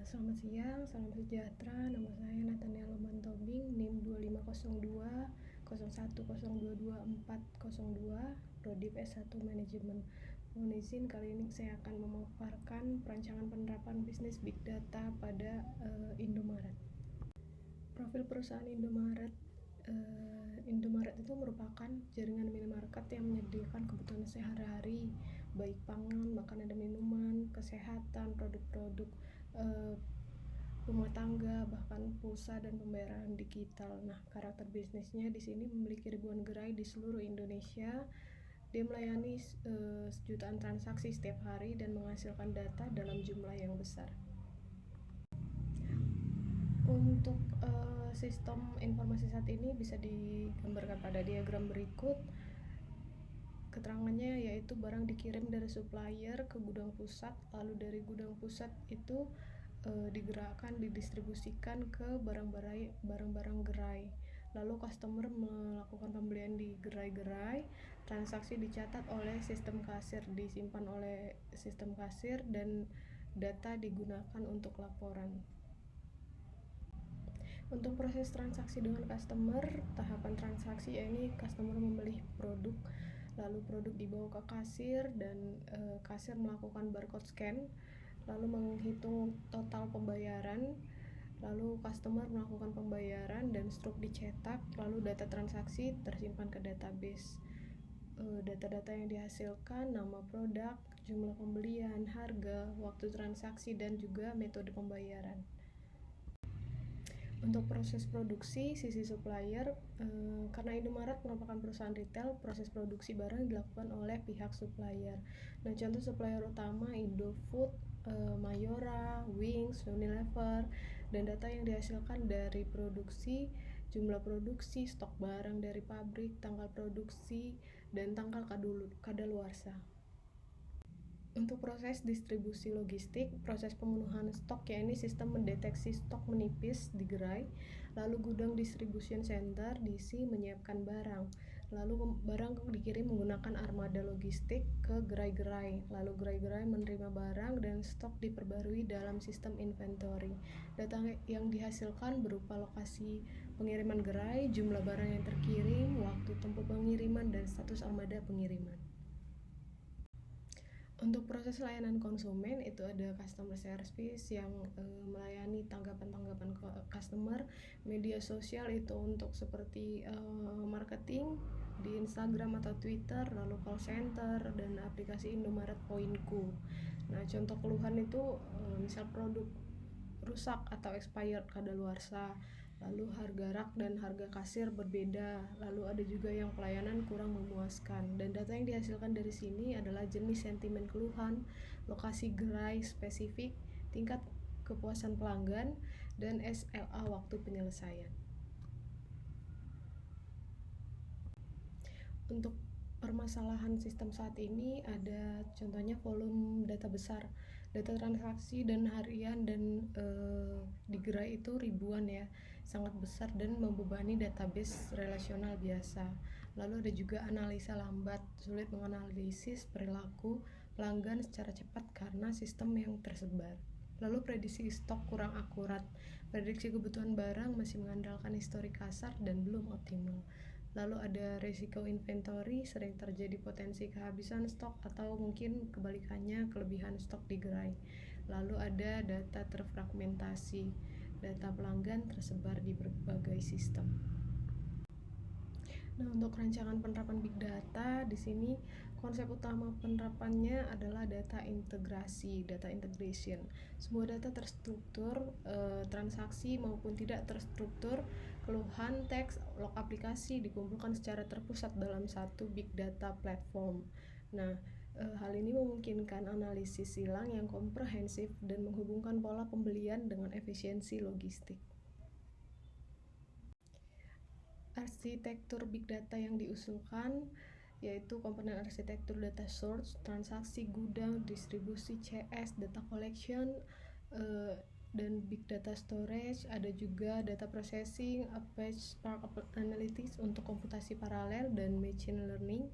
Selamat siang, salam sejahtera. Nama saya Nathaniel Loman Tobing, NIM 2502 01022402, Prodip S1 Manajemen. Mohon izin, kali ini saya akan memaparkan perancangan penerapan bisnis Big Data pada Indomaret. Profil perusahaan Indomaret. Indomaret itu merupakan jaringan minimarket yang menyediakan kebutuhan sehari-hari, baik pangan, makanan dan minuman, kesehatan, produk-produk rumah tangga, bahkan pulsa dan pembayaran digital. Nah, karakter bisnisnya di sini memiliki ribuan gerai di seluruh Indonesia. Dia melayani jutaan transaksi setiap hari dan menghasilkan data dalam jumlah yang besar. Untuk sistem informasi saat ini bisa digambarkan pada diagram berikut. Keterangannya yaitu barang dikirim dari supplier ke gudang pusat, lalu dari gudang pusat itu digerakkan, didistribusikan ke barang-barang gerai. Lalu customer melakukan pembelian di gerai-gerai, transaksi dicatat oleh sistem kasir, disimpan oleh sistem kasir, dan data digunakan untuk laporan. Untuk proses transaksi dengan customer, tahapan transaksi yakni customer membeli produk, lalu produk dibawa ke kasir dan kasir melakukan barcode scan, lalu menghitung total pembayaran, lalu customer melakukan pembayaran dan struk dicetak, lalu data transaksi tersimpan ke database. Data-data yang dihasilkan, nama produk, jumlah pembelian, harga, waktu transaksi, dan juga metode pembayaran. Untuk proses produksi, sisi supplier, karena Indomaret merupakan perusahaan retail, proses produksi barang dilakukan oleh pihak supplier. Nah, contoh supplier utama Indofood, Mayora, Wings, Unilever, dan data yang dihasilkan dari produksi, jumlah produksi, stok barang dari pabrik, tanggal produksi, dan tanggal kadaluarsa. Untuk proses distribusi logistik, proses pemenuhan stok yakni sistem mendeteksi stok menipis di gerai, lalu gudang distribution center diisi menyiapkan barang, lalu barang dikirim menggunakan armada logistik ke gerai-gerai, lalu gerai-gerai menerima barang dan stok diperbarui dalam sistem inventory. Data yang dihasilkan berupa lokasi pengiriman gerai, jumlah barang yang terkirim, waktu tempuh pengiriman, dan status armada pengiriman. Untuk proses layanan konsumen itu ada customer service yang melayani tanggapan-tanggapan customer, media sosial itu untuk seperti marketing di Instagram atau Twitter, lalu call center, dan aplikasi Indomaret Poinku. Nah, contoh keluhan itu misal produk rusak atau expired kadaluarsa, lalu harga rak dan harga kasir berbeda, lalu ada juga yang pelayanan kurang memuaskan. Dan data yang dihasilkan dari sini adalah jenis sentimen keluhan, lokasi gerai spesifik, tingkat kepuasan pelanggan, dan SLA waktu penyelesaian. Untuk permasalahan sistem saat ini ada contohnya volume data besar, data transaksi dan harian dan di gerai itu ribuan ya, sangat besar dan membebani database relasional biasa. Lalu ada juga analisa lambat, sulit menganalisis perilaku pelanggan secara cepat karena sistem yang tersebar. Lalu prediksi stok kurang akurat, prediksi kebutuhan barang masih mengandalkan histori kasar dan belum optimal. Lalu ada risiko inventory, sering terjadi potensi kehabisan stok atau mungkin kebalikannya kelebihan stok di gerai. Lalu ada data terfragmentasi, data pelanggan tersebar di berbagai sistem. Nah, untuk rancangan penerapan Big Data di sini konsep utama penerapannya adalah data integrasi, data integration. Semua data terstruktur, transaksi maupun tidak terstruktur, keluhan, teks, log aplikasi dikumpulkan secara terpusat dalam satu Big Data platform. Nah, hal ini memungkinkan analisis silang yang komprehensif dan menghubungkan pola pembelian dengan efisiensi logistik. Arsitektur Big Data yang diusulkan yaitu komponen arsitektur data source, transaksi, gudang, distribusi, CS, data collection, dan big data storage. Ada juga data processing, Apache Spark Analytics untuk komputasi paralel dan machine learning.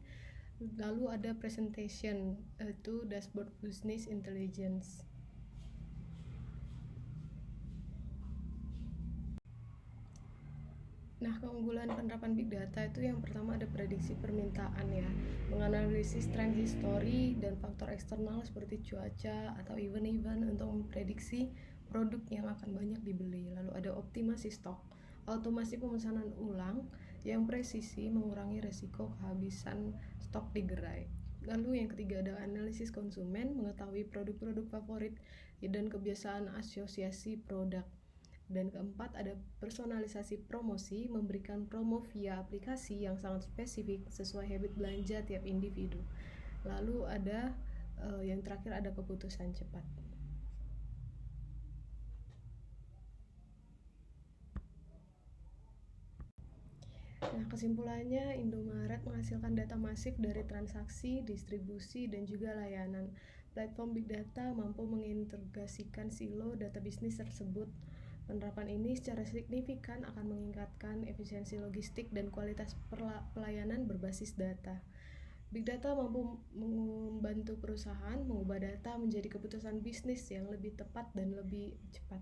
Lalu ada presentation, itu dashboard business intelligence. Nah, keunggulan penerapan Big Data itu yang pertama ada prediksi permintaan ya, menganalisis tren histori dan faktor eksternal seperti cuaca atau event-event untuk memprediksi produk yang akan banyak dibeli. Lalu ada optimasi stok, otomasi pemesanan ulang yang presisi mengurangi resiko kehabisan stok di gerai. Lalu yang ketiga ada analisis konsumen, mengetahui produk-produk favorit dan kebiasaan asosiasi produk. Dan keempat ada personalisasi promosi, memberikan promo via aplikasi yang sangat spesifik sesuai habit belanja tiap individu. Lalu ada yang terakhir ada keputusan cepat. Nah, kesimpulannya Indomaret menghasilkan data masif dari transaksi, distribusi, dan juga layanan. Platform Big Data mampu mengintegrasikan silo data bisnis tersebut. Penerapan ini secara signifikan akan meningkatkan efisiensi logistik dan kualitas pelayanan berbasis data. Big Data mampu membantu perusahaan mengubah data menjadi keputusan bisnis yang lebih tepat dan lebih cepat.